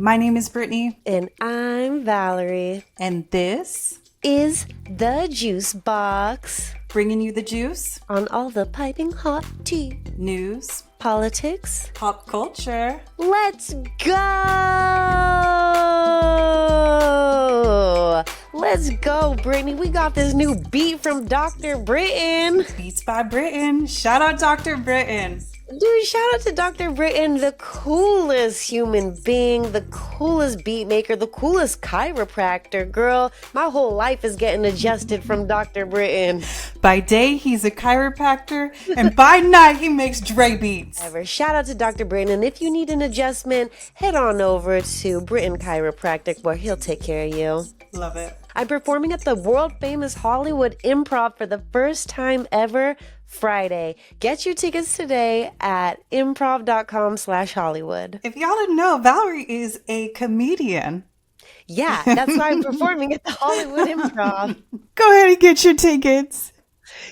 My name is Brittany, And I'm Valerie. and this Is the Juice Box bringing you the juice, on all the piping hot tea, news, politics. pop culture. Let's go! Let's go, Brittany. We got this new beat from Dr. Britton. Beats by Britton. Shout out Dr. Britton. Dude, shout out to Dr. Britton, the coolest human being, the coolest beat maker, the coolest chiropractor. Girl, my whole life is getting adjusted from Dr. Britton. By day, he's a chiropractor, and by night, he makes Dre beats. Shout out to Dr. Britton, and if you need an adjustment, head on over to Britton Chiropractic where he'll take care of you. Love it. I'm performing at the world-famous Hollywood Improv for the first time ever Friday. Get your tickets today at improv.com/Hollywood. If y'all didn't know, Valerie is a comedian. Yeah, that's why I'm performing at the Hollywood Improv. Go ahead and get your tickets.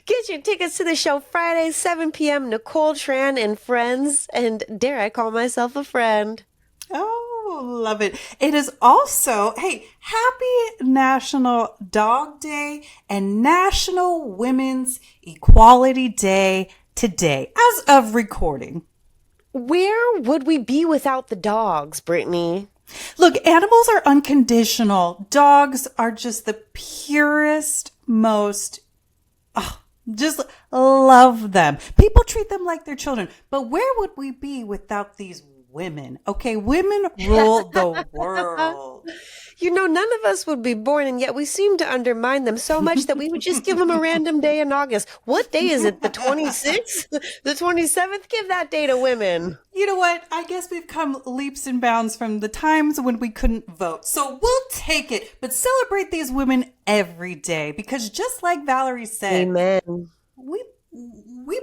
Get your tickets to the show Friday, 7 p.m. Nicole Tran and friends. And dare I call myself a friend? Oh, love it. It is also, hey, happy National Dog Day and National Women's Equality Day today, as of recording. Where would we be without the dogs, Brittany? Look, animals are unconditional. Dogs are just the purest, most, just love them. People treat them like their children. But where would we be without these women? Okay, women rule the world. You know, none of us would be born, and yet we seem to undermine them so much that we would just give them a random day in August. What day is it? The 26th? The 27th? Give that day to women. You know what? I guess we've come leaps and bounds from the times when we couldn't vote. So we'll take it, but celebrate these women every day because just like Valerie said, Amen. we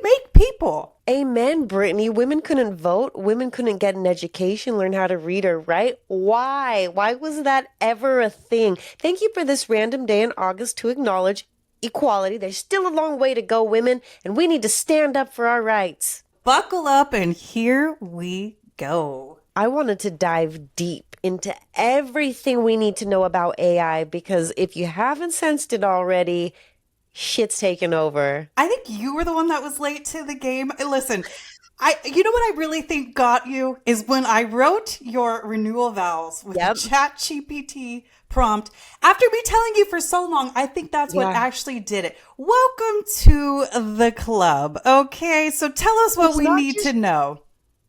make people. Amen, Brittany. Women couldn't vote. Women couldn't get an education, learn how to read or write. Why? Why was that ever a thing? Thank you for this random day in August to acknowledge equality. There's still a long way to go, women, and we need to stand up for our rights. Buckle up and here we go. I wanted to dive deep into everything we need to know about AI because if you haven't sensed it already, shit's taken over. I think you were the one that was late to the game. Listen, you know what I really think got you is when I wrote your renewal vows with the Chat GPT prompt. After me telling you for so long, I think that's what actually did it. Welcome to the club. Okay, so tell us what we need to know.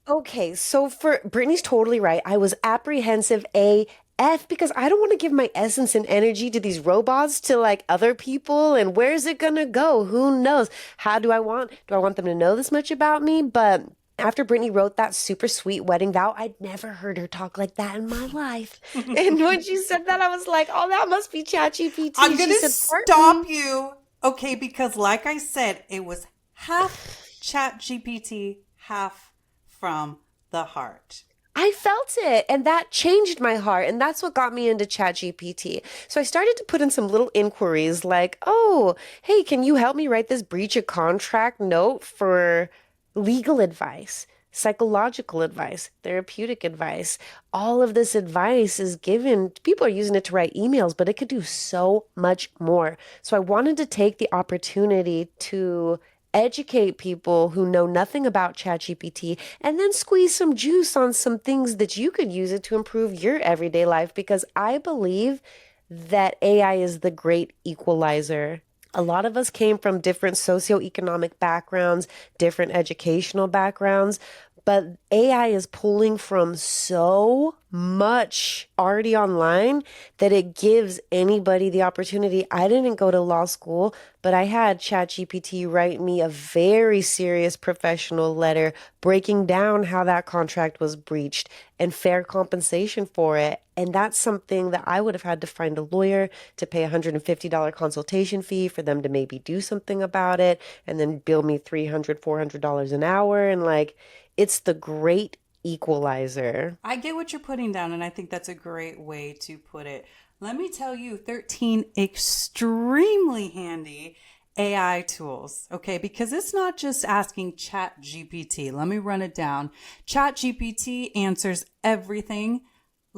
Okay, so for Brittany's totally right. I was apprehensive AF because I don't want to give my essence and energy to these robots, to like other people. And where's it gonna go? Who knows? Do I want them to know this much about me? But after Brittany wrote that super sweet wedding vow, I'd never heard her talk like that in my life. And when she said that, I was like, oh, that must be ChatGPT. I'm going to stop you. Okay, because like I said, it was half ChatGPT, half from the heart. I felt it, and that changed my heart, and that's what got me into ChatGPT. So I started to put in some little inquiries like, oh, hey, can you help me write this breach of contract note for legal advice, psychological advice, therapeutic advice? All of this advice is given, people are using it to write emails, but it could do so much more. So I wanted to take the opportunity to educate people who know nothing about ChatGPT and then squeeze some juice on some things that you could use it to improve your everyday life, because I believe that AI is the great equalizer. A lot of us came from different socioeconomic backgrounds, different educational backgrounds, but AI is pulling from so much already online that it gives anybody the opportunity. I didn't go to law school, but I had ChatGPT write me a very serious professional letter breaking down how that contract was breached and fair compensation for it. And that's something that I would have had to find a lawyer to pay $150 consultation fee for them to maybe do something about it and then bill me $300, $400 an hour. And like, it's the great equalizer. I get what you're putting down, and I think that's a great way to put it. Let me tell you 13 extremely handy AI tools, okay? Because it's not just asking Chat GPT. Let me run it down. Chat GPT answers everything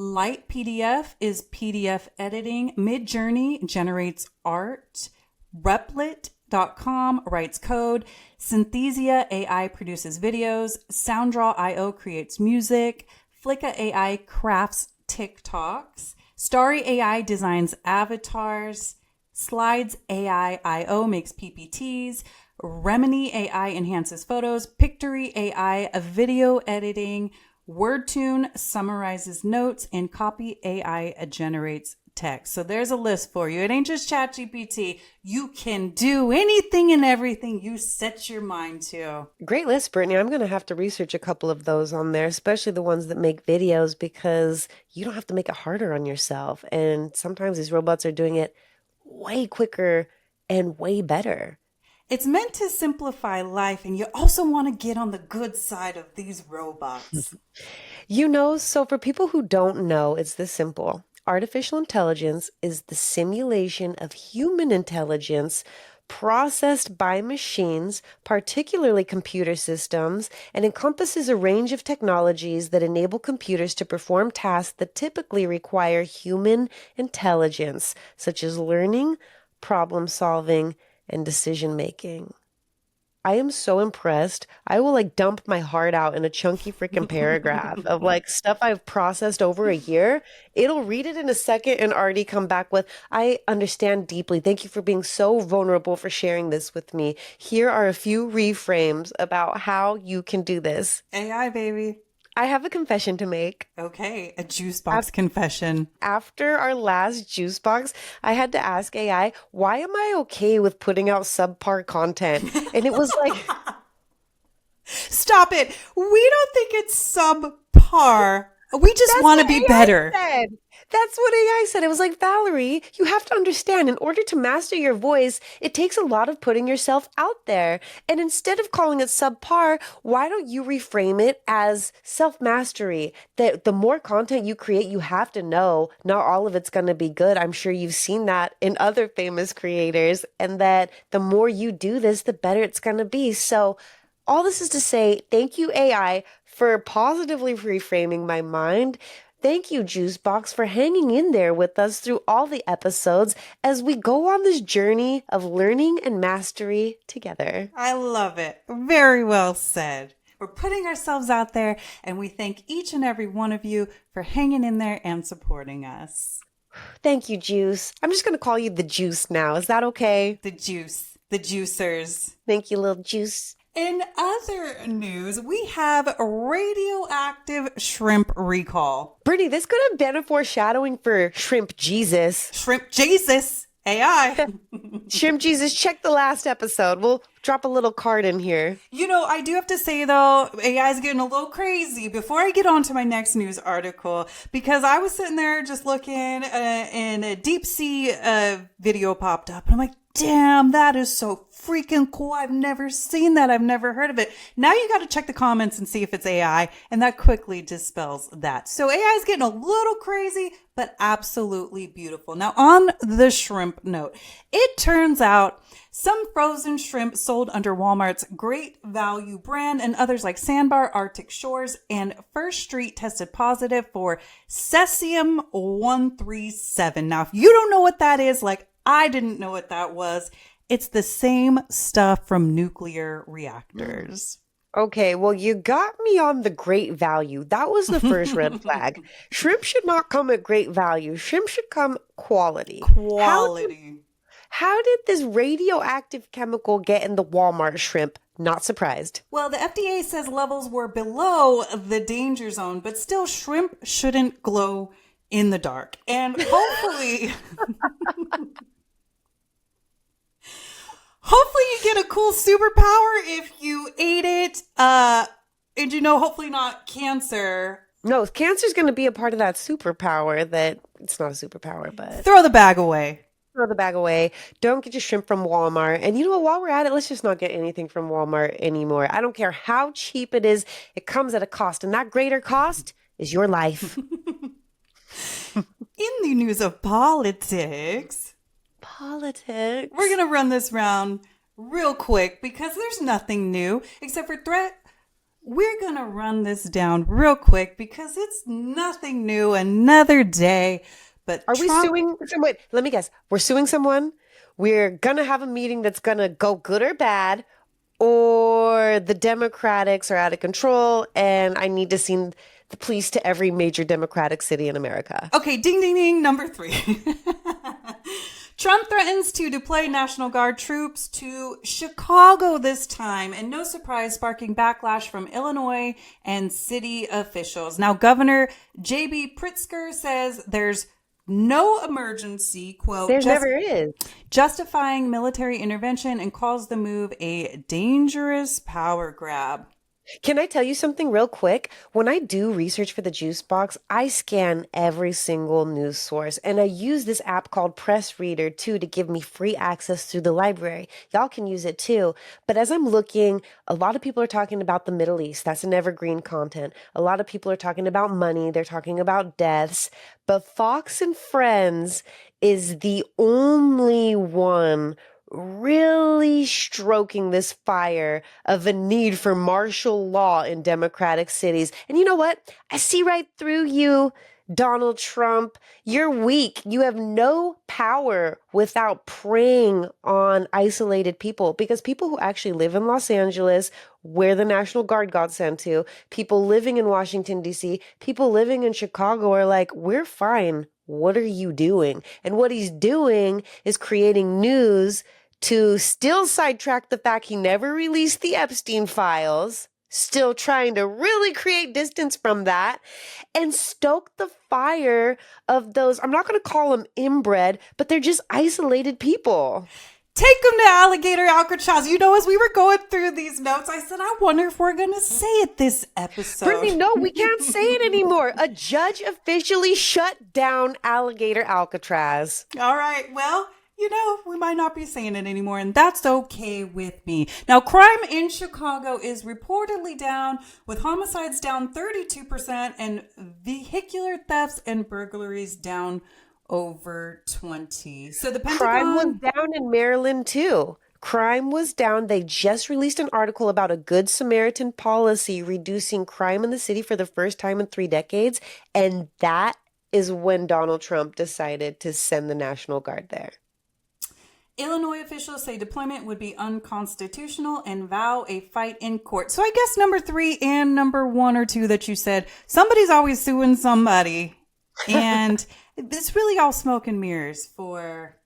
Light PDF is PDF editing. Midjourney generates art. Replit.com writes code. Synthesia AI produces videos. SoundDraw.io creates music. Flicka AI crafts TikToks. Starry AI designs avatars. Slides AI.io makes PPTs. Remini AI enhances photos. Pictory AI video editing. WordTune summarizes notes, and Copy AI generates text. So there's a list for you. It ain't just ChatGPT. You can do anything and everything you set your mind to. Great list, Brittany. I'm going to have to research a couple of those on there, especially the ones that make videos, because you don't have to make it harder on yourself. And sometimes these robots are doing it way quicker and way better. It's meant to simplify life, and you also want to get on the good side of these robots. So for people who don't know, it's this simple. Artificial intelligence is the simulation of human intelligence processed by machines, particularly computer systems, and encompasses a range of technologies that enable computers to perform tasks that typically require human intelligence, such as learning, problem solving, and decision making. I am so impressed. I will dump my heart out in a chunky freaking paragraph of stuff I've processed over a year. It'll read it in a second and already come back with, I understand deeply. Thank you for being so vulnerable, for sharing this with me. Here are a few reframes about how you can do this. AI, baby. I have a confession to make. Okay, a juice box confession. After our last juice box, I had to ask AI, why am I okay with putting out subpar content? And it was like, stop it. We don't think it's subpar. We just want to be better. That's what AI said. It was like, Valerie, you have to understand, in order to master your voice, it takes a lot of putting yourself out there. And instead of calling it subpar, why don't you reframe it as self-mastery? That the more content you create, you have to know not all of it's going to be good. I'm sure you've seen that in other famous creators, and that the more you do this, the better it's going to be. So all this is to say, thank you, AI, for positively reframing my mind. Thank you, Juicebox, for hanging in there with us through all the episodes as we go on this journey of learning and mastery together. I love it. Very well said. We're putting ourselves out there, and we thank each and every one of you for hanging in there and supporting us. Thank you, Juice. I'm just going to call you the Juice now. Is that okay? The Juice. The Juicers. Thank you, little Juice. In other news, we have a radioactive shrimp recall. Brittany, this could have been a foreshadowing for Shrimp Jesus. Shrimp Jesus, AI. Shrimp Jesus, check the last episode. We'll drop a little card in here. I do have to say, though, AI is getting a little crazy before I get on to my next news article, because I was sitting there just looking and a deep sea video popped up. And I'm like, damn, that is so freaking cool. I've never seen that. I've never heard of it. Now you got to check the comments and see if it's AI, and that quickly dispels that. So AI is getting a little crazy, but absolutely beautiful. Now, on the shrimp note, it turns out some frozen shrimp sold under Walmart's Great Value brand and others like Sandbar, Arctic Shores, and First Street tested positive for cesium-137. Now, if you don't know what that is, I didn't know what that was. It's the same stuff from nuclear reactors. Okay, well, you got me on the great value. That was the first red flag. Shrimp should not come at great value. Shrimp should come quality. How did this radioactive chemical get in the Walmart shrimp? Not surprised. Well, the FDA says levels were below the danger zone, but still shrimp shouldn't glow in the dark. And hopefully... Hopefully you get a cool superpower if you ate it. And hopefully not cancer. No, cancer's going to be a part of that superpower that it's not a superpower, but... Throw the bag away. Throw the bag away. Don't get your shrimp from Walmart. And you know what? While we're at it, let's just not get anything from Walmart anymore. I don't care how cheap it is. It comes at a cost. And that greater cost is your life. In the news of politics... Politics. We're going to run this round real quick because there's nothing new except for we're going to run this down real quick because it's nothing new, another day. But Are we suing someone? Let me guess. We're suing someone. We're going to have a meeting that's going to go good or bad, or the Democrats are out of control and I need to send the police to every major Democratic city in America. Okay, ding, ding, ding, number 3. Trump threatens to deploy National Guard troops to Chicago this time, and no surprise, sparking backlash from Illinois and city officials. Now, Governor J.B. Pritzker says there's no emergency, quote, there never is, justifying military intervention, and calls the move a dangerous power grab. Can I tell you something real quick? When I do research for the Juice Box, I scan every single news source, and I use this app called Press Reader too to give me free access through the library. Y'all can use it too. But as I'm looking, a lot of people are talking about the Middle East. That's an evergreen content. A lot of people are talking about money. They're talking about deaths. But Fox and Friends is the only one really stroking this fire of a need for martial law in democratic cities. And you know what? I see right through you, Donald Trump. You're weak. You have no power without preying on isolated people, because people who actually live in Los Angeles, where the National Guard got sent to, people living in Washington, D.C., people living in Chicago are like, we're fine. What are you doing? And what he's doing is creating news to still sidetrack the fact he never released the Epstein files, still trying to really create distance from that and stoke the fire of those, I'm not going to call them inbred, but they're just isolated people. Take them to Alligator Alcatraz. You know, as we were going through these notes, I said, I wonder if we're going to say it this episode. Brittany, no, we can't say it anymore. A judge officially shut down Alligator Alcatraz. All right. Well, you know, we might not be saying it anymore, and that's okay with me. Now, crime in Chicago is reportedly down, with homicides down 32% and vehicular thefts and burglaries down over 20. So the Pentagon... Crime was down in Maryland too. Crime was down. They just released an article about a Good Samaritan policy reducing crime in the city for the first time in 3 decades. And that is when Donald Trump decided to send the National Guard there. Illinois officials say deployment would be unconstitutional and vow a fight in court. So I guess number 3 and number 1 or 2 that you said, somebody's always suing somebody. And it's really all smoke and mirrors for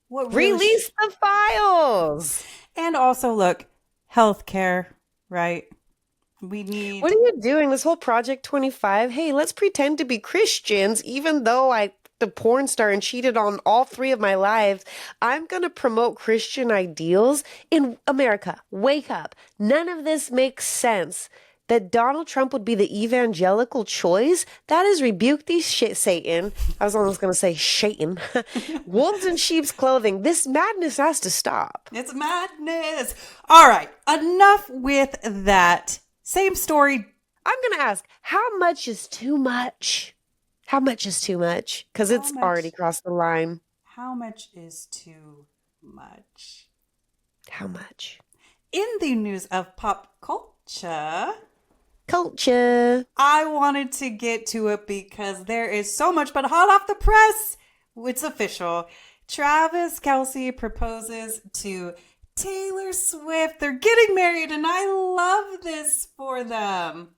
what really release the files. And also, look, healthcare, right? We need... What are you doing? This whole Project 25? Hey, let's pretend to be Christians, even though I the porn star and cheated on all 3 of my lives. I'm going to promote Christian ideals in America. Wake up. None of this makes sense. That Donald Trump would be the evangelical choice, that is rebuke these shit, Satan. I was almost going to say Satan. Wolves in sheep's clothing. This madness has to stop. It's madness. All right. Enough with that. Same story. I'm going to ask, how much is too much? How much is too much? Because it's already crossed the line. How much is too much? How much? In the news of pop culture, I wanted to get to it because there is so much, but hot off the press, it's official. Travis Kelce proposes to Taylor Swift. They're getting married, and I love this for them.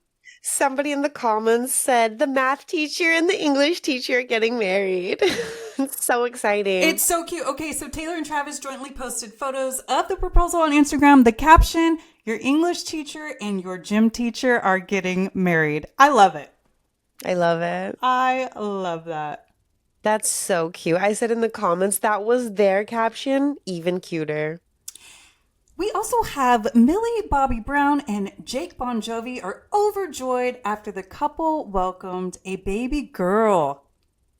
Somebody in the comments said the math teacher and the English teacher are getting married. It's so exciting. It's so cute. Okay, so Taylor and Travis jointly posted photos of the proposal on Instagram. The caption, your English teacher and your gym teacher are getting married. I love it. I love it. I love that. That's so cute. I said in the comments that was their caption, even cuter. We also have Millie Bobby Brown and Jake Bon Jovi are overjoyed after the couple welcomed a baby girl.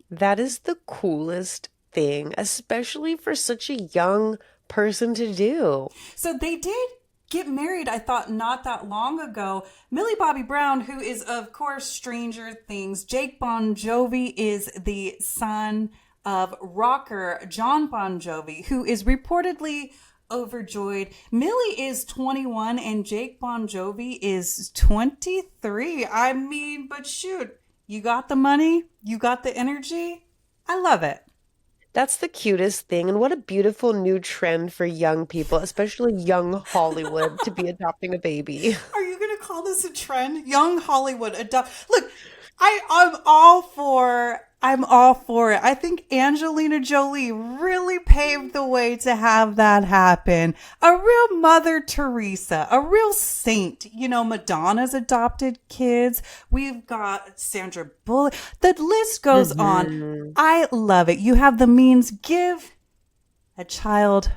That is the coolest thing, especially for such a young person to do. So they did get married, I thought, not that long ago. Millie Bobby Brown, who is, of course, Stranger Things. Jake Bon Jovi is the son of rocker John Bon Jovi, who is reportedly overjoyed. Millie is 21 and Jake Bon Jovi is 23. I mean, but shoot, you got the money, you got the energy. I love it. That's the cutest thing. And what a beautiful new trend for young people, especially young Hollywood, to be adopting a baby. Are you going to call this a trend? Young Hollywood adopt. Look, I'm all for it. I think Angelina Jolie really paved the way to have that happen. A real Mother Teresa, a real saint. You know, Madonna's adopted kids. We've got Sandra Bullock. The list goes on. I love it. You have the means. Give a child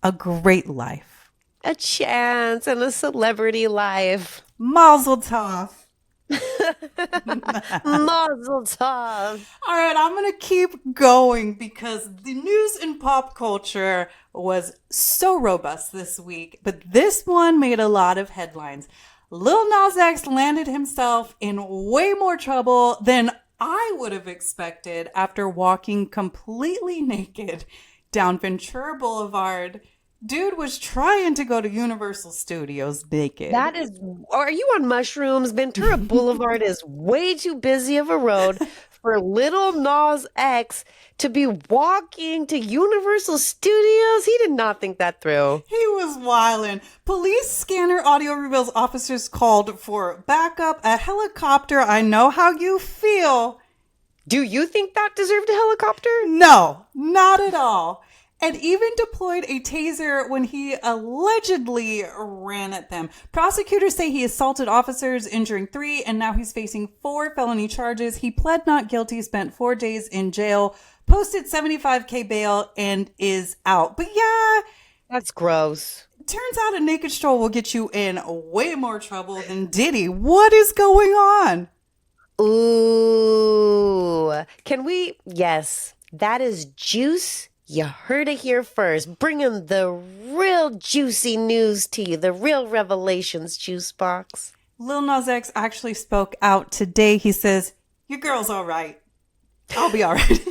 a great life. A chance and a celebrity life. Mazel tov. Mazel tov. All right, I'm going to keep going because the news in pop culture was so robust this week, but this one made a lot of headlines. Lil Nas X landed himself in way more trouble than I would have expected after walking completely naked down Ventura Boulevard. Dude was trying to go to Universal Studios naked. Are you on mushrooms? Ventura Boulevard is way too busy of a road for little Nas X to be walking to Universal Studios. He did not think that through. He was wildin'. Police scanner audio reveals officers called for backup, a helicopter. I know how you feel. Do you think that deserved a helicopter? No, not at all. And even deployed a taser when he allegedly ran at them. Prosecutors say he assaulted officers, injuring 3, and now he's facing 4 felony charges. He pled not guilty, spent 4 days in jail, posted $75K bail, and is out. But yeah, that's gross. Turns out a naked stroll will get you in way more trouble than Diddy. What is going on? Ooh. Yes, that is juice. You heard it here first. Bringing the real juicy news to you, the real revelations, Juice Box. Lil Nas X actually spoke out today. He says, your girl's all right. I'll be all right.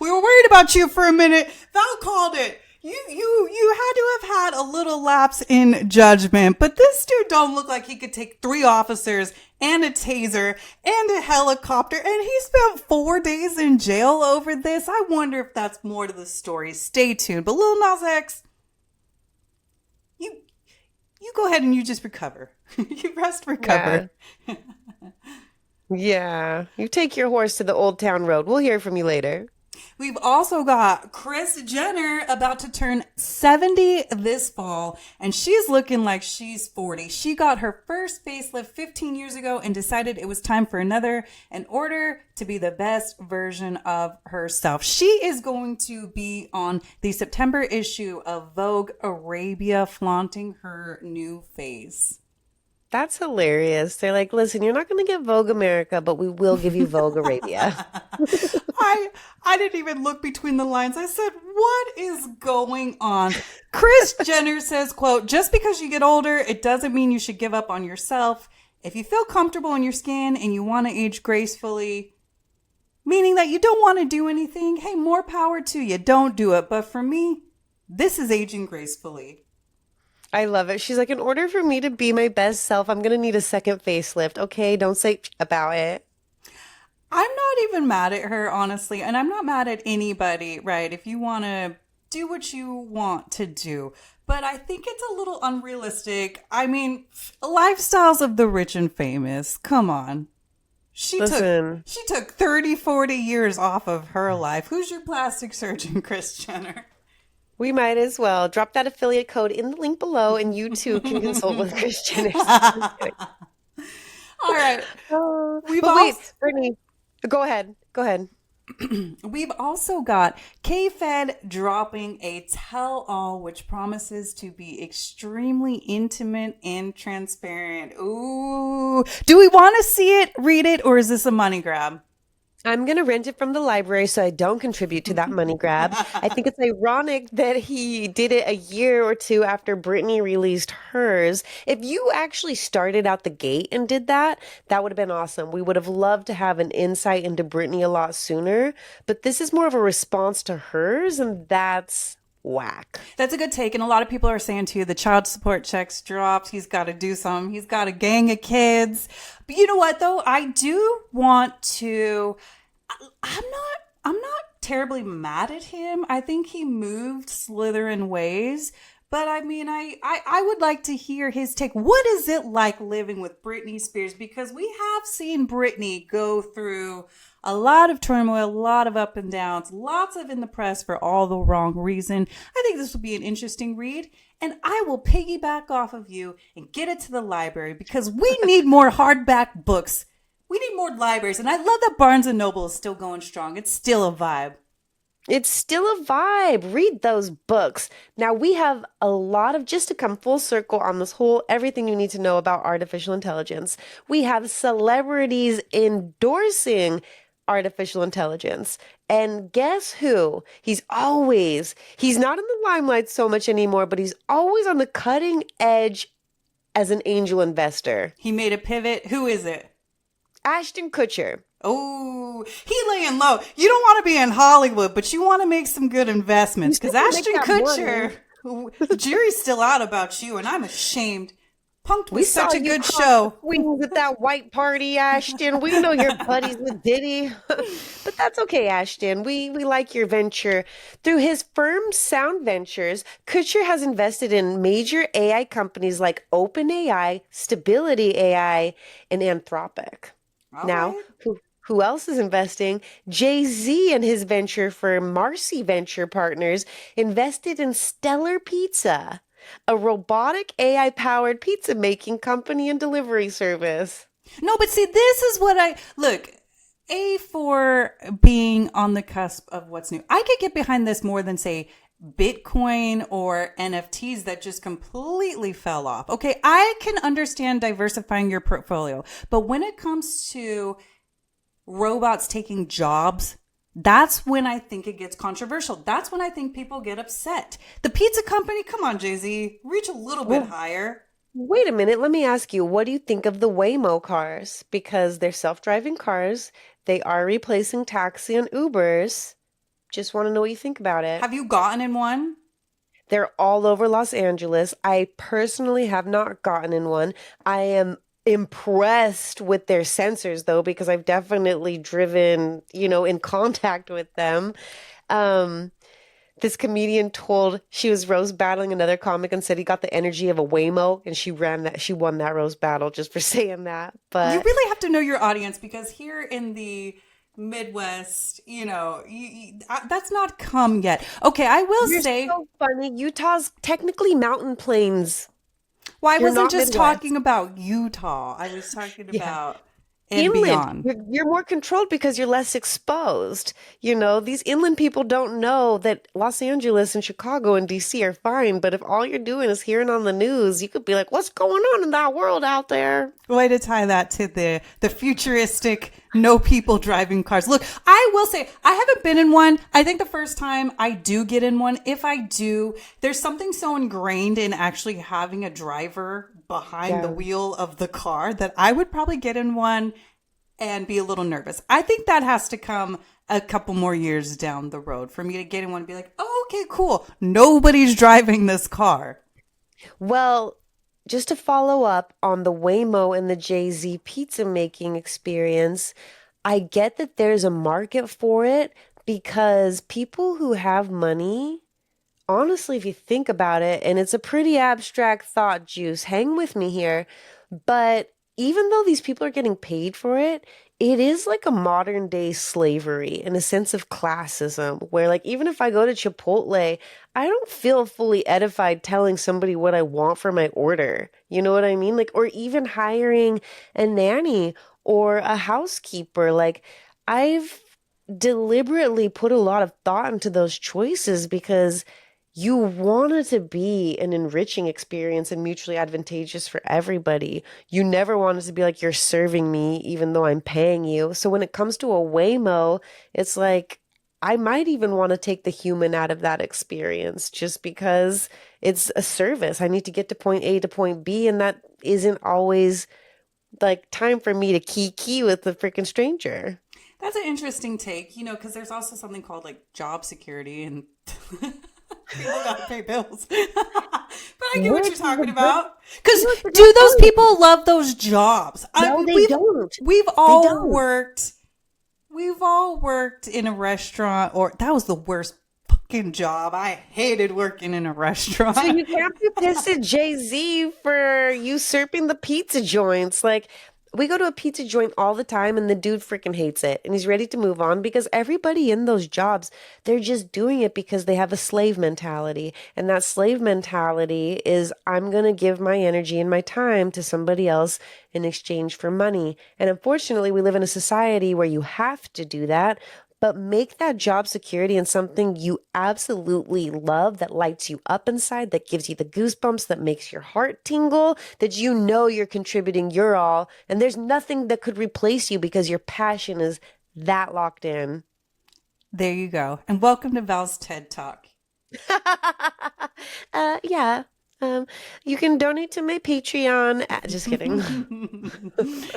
We were worried about you for a minute. Val called it. You had to have had a little lapse in judgment, but this dude don't look like he could take 3 officers and a taser and a helicopter, and he spent 4 days in jail over this. I wonder if that's more to the story. Stay tuned. But Lil Nas X, you go ahead and you just recover. You rest, recover. Yeah. You take your horse to the Old Town Road. We'll hear from you later. We've also got Kris Jenner about to turn 70 this fall, and she's looking like she's 40. She got her first facelift 15 years ago and decided it was time for another in order to be the best version of herself. She is going to be on the September issue of Vogue Arabia, flaunting her new face. That's hilarious. They're like, listen, you're not going to get Vogue America, but we will give you Vogue Arabia. I didn't even look between the lines. I said, what is going on? Kris Jenner says, quote, just because you get older, it doesn't mean you should give up on yourself. If you feel comfortable in your skin and you want to age gracefully, meaning that you don't want to do anything, hey, more power to you. Don't do it. But for me, this is aging gracefully. I love it. She's like, in order for me to be my best self, I'm going to need a second facelift. Okay, don't say about it. I'm not even mad at her, honestly. And I'm not mad at anybody, right? If you want to do what you want to do. But I think it's a little unrealistic. I mean, lifestyles of the rich and famous. Come on. She took 30, 40 years off of her life. Who's your plastic surgeon, Kris Jenner? We might as well. Drop that affiliate code in the link below and you too can consult with Kris Jenner. All right. Wait, Brittany, go ahead. We've also got K-Fed dropping a tell-all which promises to be extremely intimate and transparent. Ooh. Do we want to see it, read it, or is this a money grab? I'm going to rent it from the library so I don't contribute to that money grab. I think it's ironic that he did it a year or two after Britney released hers. If you actually started out the gate and did that, that would have been awesome. We would have loved to have an insight into Britney a lot sooner, but this is more of a response to hers, and that's whack. That's a good take. And a lot of people are saying too, the child support checks dropped. He's got to do something. He's got a gang of kids. But you know what though? I do want to, I'm not terribly mad at him. I think he moved Slytherin ways. But I mean, I would like to hear his take. What is it like living with Britney Spears? Because we have seen Britney go through a lot of turmoil, a lot of up and downs, lots of in the press for all the wrong reason. I think this will be an interesting read. And I will piggyback off of you and get it to the library because we need more hardback books. We need more libraries. And I love that Barnes and Noble is still going strong. It's still a vibe. It's still a vibe. Read those books. Now, we have a lot of, just to come full circle on this whole everything you need to know about artificial intelligence, we have celebrities endorsing artificial intelligence. And guess who? He's not in the limelight so much anymore, but he's always on the cutting edge as an angel investor. He made a pivot. Who is it? Ashton Kutcher. Oh, he laying low. You don't want to be in Hollywood, but you want to make some good investments because Ashton Kutcher, the jury's still out about you, and I'm ashamed. Punked was such a good show. Wings at that white party, Ashton. We know you're buddies with Diddy, but that's okay, Ashton. We like your venture. Through his firm Sound Ventures, Kutcher has invested in major AI companies like OpenAI, Stability AI, and Anthropic. All Now, right. who else is investing? Jay-Z and his venture for Marcy Venture Partners invested in Stellar Pizza, a robotic AI-powered pizza making company and delivery service. No, but see, this is what I look. A for being on the cusp of what's new. I could get behind this more than say Bitcoin or NFTs that just completely fell off. Okay, I can understand diversifying your portfolio, but when it comes to robots taking jobs, that's when I think it gets controversial. That's when I think people get upset. The pizza company, come on, Jay-Z, reach a little bit Well, higher. wait a minute, let me ask you, what do you think of the Waymo cars? Because they're self-driving cars, they are replacing taxi and Ubers. Just want to know what you think about it. Have you gotten in one? They're all over Los Angeles. I personally have not gotten in one. I am impressed with their sensors though, because I've definitely driven, in contact with them. Um, this comedian told she was roast battling another comic and said he got the energy of a Waymo and she won that roast battle just for saying that. You But really have to know your audience because here in the Midwest, that's not come yet. Okay, I will you're say, so funny. Utah's technically mountain plains. well, I You're wasn't not just Midwest. talking about Utah. I was talking Yeah. about and Inland, beyond. you're more controlled because you're less exposed. These inland people don't know that Los Angeles and Chicago and DC are fine, but if all you're doing is hearing on the news, you could be like, what's going on in that world out there? Way to tie that to the futuristic no people driving cars. Look, I will say I haven't been in one. I think the first time I do get in one, if I do, there's something so ingrained in actually having a driver behind the Yeah. wheel of the car that I would probably get in one and be a little nervous. I think that has to come a couple more years down the road for me to get in one and be like, oh, okay, cool. Nobody's driving this car. Well, just to follow up on the Waymo and the Jay-Z pizza making experience, I get that there's a market for it because people who have money, honestly, if you think about it, and it's a pretty abstract thought, Juice, hang with me here, but even though these people are getting paid for it, it is like a modern day slavery in a sense of classism, where like even if I go to Chipotle, I don't feel fully edified telling somebody what I want for my order. You know what I mean? Like, or even hiring a nanny or a housekeeper. Like, I've deliberately put a lot of thought into those choices because you want it to be an enriching experience and mutually advantageous for everybody. You never want it to be like you're serving me even though I'm paying you. So when it comes to a Waymo, it's like I might even want to take the human out of that experience just because it's a service. I need to get to point A to point B, and that isn't always like time for me to key with the freaking stranger. That's an interesting take, because there's also something called like job security and people gotta pay bills. But I get what Where's you're talking the good, about. Because where's the good do those point? people love those jobs? No, they don't. We've They all don't. worked. We've all worked in a restaurant, or that was the worst fucking job. I hated working in a So restaurant. you can't be pissed at Jay-Z for usurping the pizza joints. Like, we go to a pizza joint all the time and the dude freaking hates it and he's ready to move on because everybody in those jobs, they're just doing it because they have a slave mentality. And that slave mentality is I'm going to give my energy and my time to somebody else in exchange for money. And unfortunately, we live in a society where you have to do that. But make that job security and something you absolutely love that lights you up inside, that gives you the goosebumps, that makes your heart tingle, that you know you're contributing your all. And there's nothing that could replace you because your passion is that locked in. There you go. And welcome to Val's TED Talk. Yeah. Um, you can donate to my Patreon. Just kidding.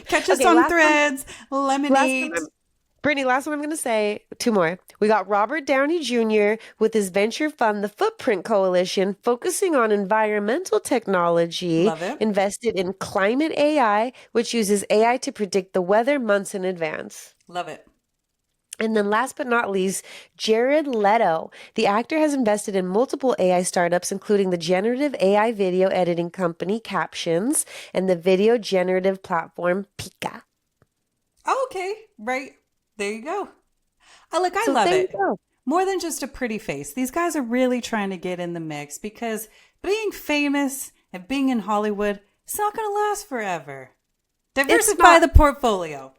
Catch us Okay, on last one. Threads, Last one. Lemonade. Brittany, last one I'm going to say, two more. We got Robert Downey Jr. with his venture fund, the Footprint Coalition, focusing on environmental technology, Love it. invested in climate AI, which uses AI to predict the weather months in advance. Love it. And then last but not least, Jared Leto. The actor has invested in multiple AI startups, including the generative AI video editing company Captions and the video generative platform Pika. Oh, okay. Right. There you go. I So love there you it. go. More than just a pretty face. These guys are really trying to get in the mix because being famous and being in Hollywood, it's not going to last forever. It's Diversify not. the portfolio.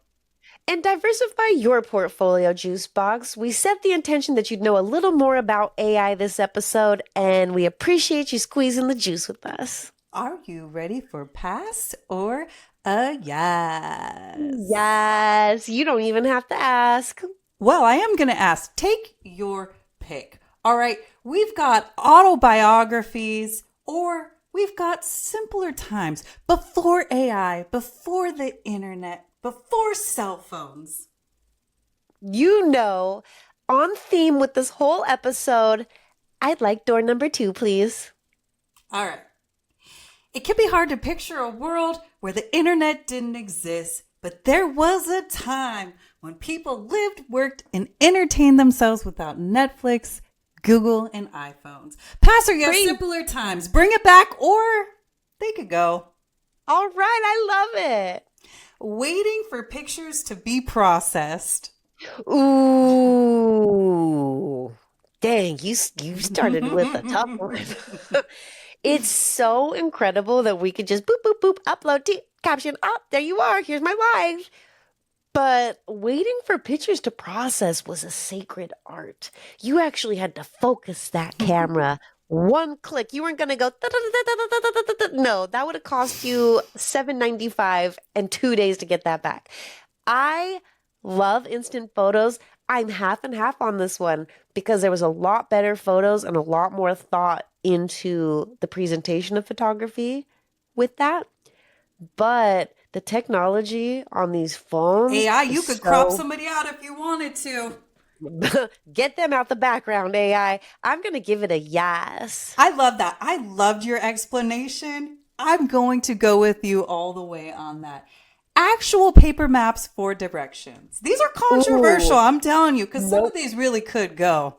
And diversify your portfolio, Juicebox. We set the intention that you'd know a little more about AI this episode, and we appreciate you squeezing the juice with us. Are you ready for pass or a yes? Yes, you don't even have to ask. Well, I am going to ask. Take your pick. All right. We've got autobiographies or we've got simpler times before AI, before the internet, before cell phones. You know, on theme with this whole episode, I'd like door number 2, please. All right. It can be hard to picture a world where the internet didn't exist, but there was a time when people lived, worked, and entertained themselves without Netflix, Google, and iPhones. Pastor, you have Great. simpler times. Bring it back or they could go. All right, I love it. Waiting for pictures to be processed. Ooh, dang, you started with a tough one. It's so incredible that we could just boop, boop, boop, upload caption. Oh, there you are. Here's my live. But waiting for pictures to process was a sacred art. You actually had to focus that camera one click. You weren't gonna go. No, that would have cost you $7.95 and 2 days to get that back. I love instant photos. I'm half and half on this one because there was a lot better photos and a lot more thought into the presentation of photography with that. But the technology on these phones AI, you is could crop so somebody out if you wanted to. get them out the background, AI. I'm gonna give it a yes. I love that. I loved your explanation. I'm going to go with you all the way on that. Actual paper maps for directions. These are controversial, Ooh, I'm telling you, because some of nope. these really could go.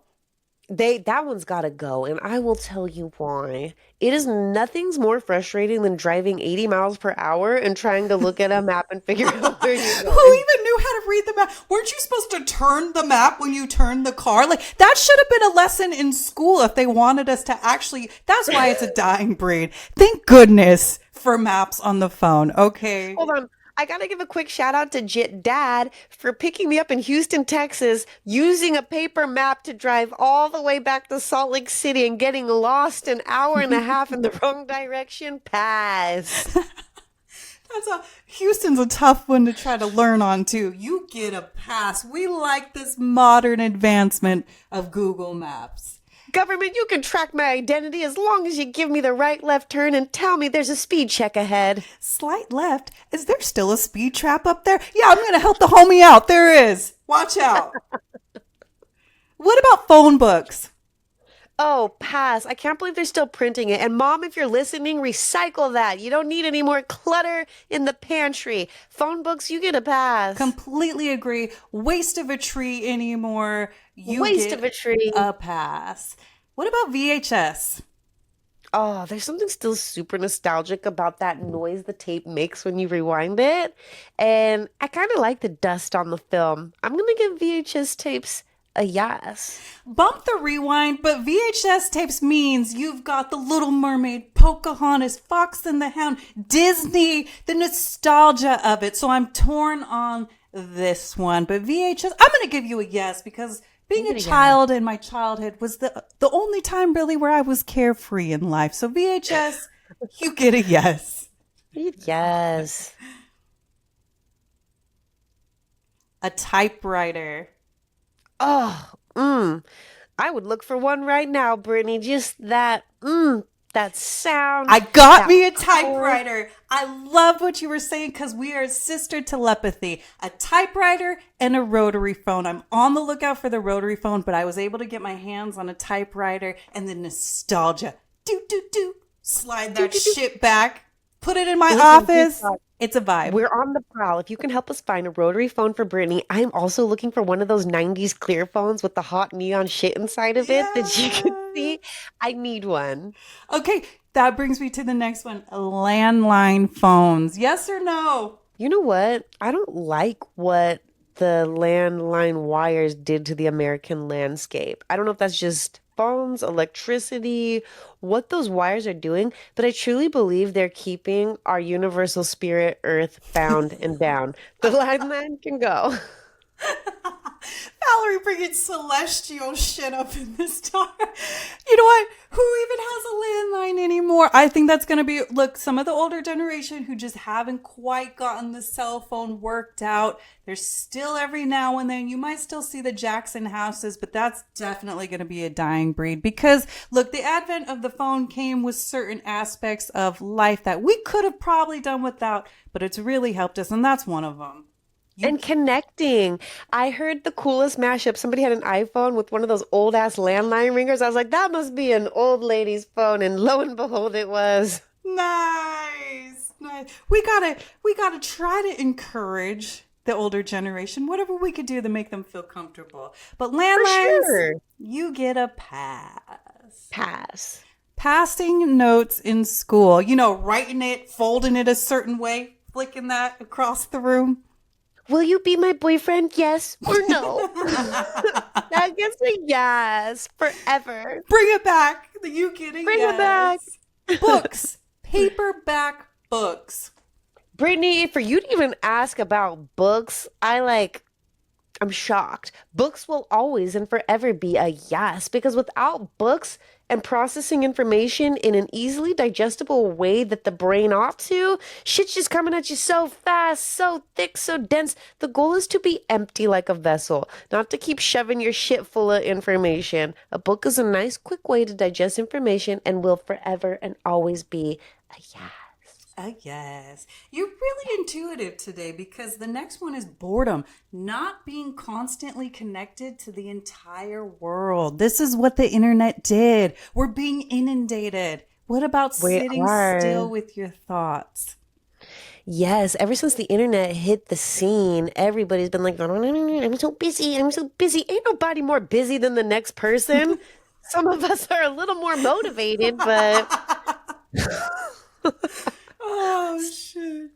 That one's gotta go, and I will tell you why. It is nothing's more frustrating than driving 80 miles per hour and trying to look at a map and figure out where you're Who going. even knew how to read the map? Weren't you supposed to turn the map when you turned the car? Like, that should have been a lesson in school if they wanted us to actually. That's why it's a dying breed. Thank goodness for maps on the phone, okay? Hold on. I gotta give a quick shout out to Dad for picking me up in Houston, Texas, using a paper map to drive all the way back to Salt Lake City and getting lost an hour and a half in the wrong direction. Pass. Houston's a tough one to try to learn on too. You get a pass. We like this modern advancement of Google Maps. Government, you can track my identity as long as you give me the right left turn and tell me there's a speed check ahead. Slight left? Is there still a speed trap up there? Yeah, I'm going to help the homie out. There is. Watch out. What about phone books? Oh, pass. I can't believe they're still printing it. And Mom, if you're listening, recycle that. You don't need any more clutter in the pantry. Phone books, you get a pass. Completely agree. Waste of a tree anymore. You Waste get of a tree. a pass. What about VHS? Oh, there's something still super nostalgic about that noise the tape makes when you rewind it. And I kind of like the dust on the film. I'm going to give VHS tapes a yes. Bump the rewind, but VHS tapes means you've got The Little Mermaid, Pocahontas, Fox and the Hound, Disney, the nostalgia of it. So I'm torn on this one. But VHS, I'm going to give you a yes because being a child in my childhood was the only time really where I was carefree in life. So VHS, you get a yes. Yes. A typewriter. Oh, I would look for one right now, Brittany. Just that sound. I got me a typewriter. I love what you were saying because we are sister telepathy. A typewriter and a rotary phone. I'm on the lookout for the rotary phone, but I was able to get my hands on a typewriter and the nostalgia. Do, do, do. Slide that shit back. Put it in my office. It's a vibe. We're on the prowl. If you can help us find a rotary phone for Brittany, I'm also looking for one of those 90s clear phones with the hot neon shit inside of it that you can see. I need one. Okay, that brings me to the next one. Landline phones. Yes or no? You know what? I don't like what the landline wires did to the American landscape. I don't know if that's just phones, electricity, what those wires are doing, but I truly believe they're keeping our universal spirit earth bound and down. The landline can go. Valerie bringing celestial shit up in this time. You know what? Who even has a landline anymore? I think that's going to be, look, some of the older generation who just haven't quite gotten the cell phone worked out. There's still every now and then, you might still see the Jackson houses, but that's definitely going to be a dying breed because, look, the advent of the phone came with certain aspects of life that we could have probably done without, but it's really helped us, and that's one of them. And connecting. I heard the coolest mashup. Somebody had an iPhone with one of those old ass landline ringers. I was like, that must be an old lady's phone. And lo and behold, it was. Nice. We gotta try to encourage the older generation, whatever we could do to make them feel comfortable. But landlines, you get a pass. Pass. Passing notes in school, writing it, folding it a certain way, flicking that across the room. Will you be my boyfriend? Yes or no? That gets a yes forever. Bring it back. You kidding? Bring it back. Books. Paperback books. Brittany, for you to even ask about books, I'm shocked. Books will always and forever be a yes because without books and processing information in an easily digestible way that the brain ought to, shit's just coming at you so fast, so thick, so dense. The goal is to be empty like a vessel, not to keep shoving your shit full of information. A book is a nice, quick way to digest information and will forever and always be a yes. Yes. You're really intuitive today because the next one is boredom, not being constantly connected to the entire world. This is what the internet did. We're being inundated. What about sitting still with your thoughts? Yes, ever since the internet hit the scene, everybody's been like, I'm so busy. I'm so busy. Ain't nobody more busy than the next person. Some of us are a little more motivated, but... Oh, shit.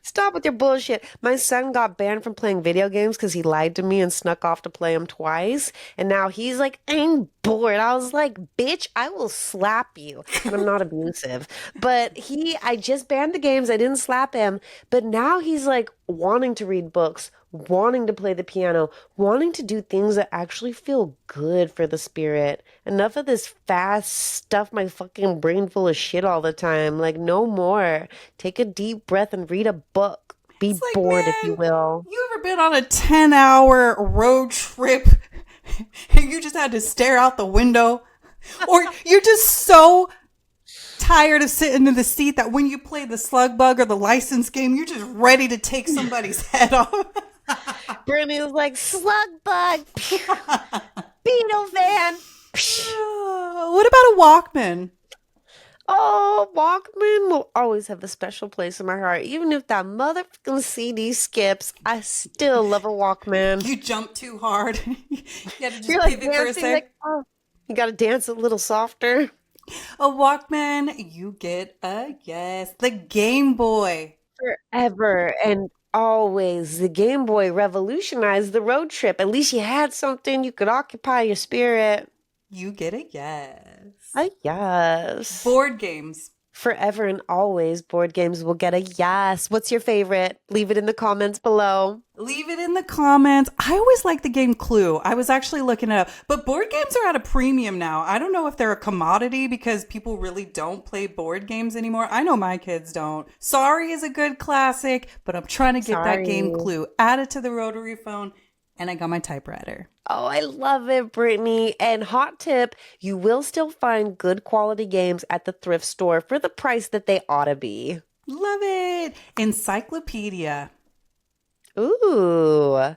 Stop with your bullshit. My son got banned from playing video games because he lied to me and snuck off to play them twice. And now he's like, I'm bored. I was like, bitch, I will slap you. And I'm not abusive. But I just banned the games. I didn't slap him. But now he's like wanting to read books, wanting to play the piano, wanting to do things that actually feel good for the spirit. Enough of this fast stuff my fucking brain full of shit all the time. Like, no more. Take a deep breath and read a book. Be It's like, bored, if you man, will. you ever been on a 10-hour road trip and you just had to stare out the window? Or you're just so tired of sitting in the seat that when you play the slug bug or the license game, you're just ready to take somebody's head off. Brittany was like, slug bug, Beetle fan. What about a Walkman? Oh, Walkman will always have a special place in my heart. Even if that motherfucking CD skips, I still love a Walkman. You jump too hard. You had to just You're like pivot for a dancing, sec. like, oh, you gotta dance a little softer. A Walkman, you get a yes. The Game Boy. Forever and always, the Game Boy revolutionized the road trip. At least you had something you could occupy your spirit. You get a yes. Yes. Board games. Forever and always, board games will get a yes. What's your favorite? Leave it in the comments below. Leave it in the comments. I always like the game Clue. I was actually looking it up. But board games are at a premium now. I don't know if they're a commodity because people really don't play board games anymore. I know my kids don't. Sorry is a good classic, but I'm trying to get that game Clue added to the rotary phone, and I got my typewriter. Oh, I love it, Brittany. And hot tip, you will still find good quality games at the thrift store for the price that they ought to be. Love it. Encyclopedia. Ooh.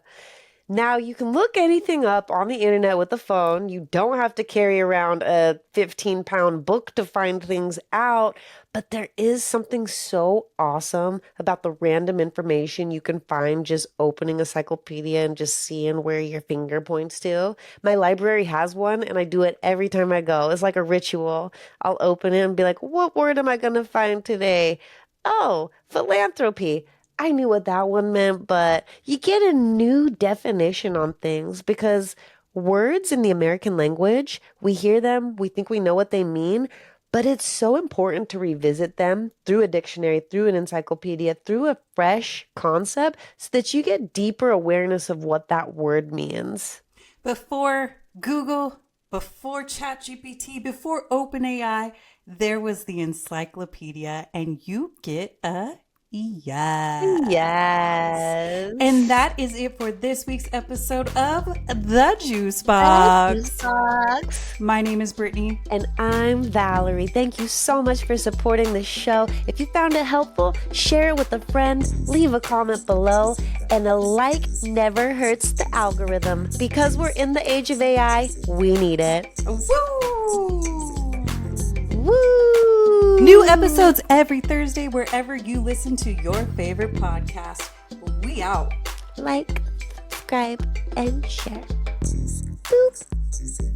Now you can look anything up on the internet with a phone. You don't have to carry around a 15-pound book to find things out. But there is something so awesome about the random information you can find just opening a encyclopedia and just seeing where your finger points to. My library has one, and I do it every time I go. It's like a ritual. I'll open it and be like, what word am I going to find today? Oh, philanthropy. I knew what that one meant, but you get a new definition on things because words in the American language, we hear them, we think we know what they mean, but it's so important to revisit them through a dictionary, through an encyclopedia, through a fresh concept so that you get deeper awareness of what that word means. Before Google, before ChatGPT, before OpenAI, there was the encyclopedia, and you get a yes. Yes. And that is it for this week's episode of The Juice Box. My name is Brittany. And I'm Valerie. Thank you so much for supporting the show. If you found it helpful, share it with a friend, leave a comment below, and a like never hurts the algorithm. Because we're in the age of AI, we need it. Woo! Woo! New episodes every Thursday wherever you listen to your favorite podcast. We out. Like, subscribe, and share. Boop.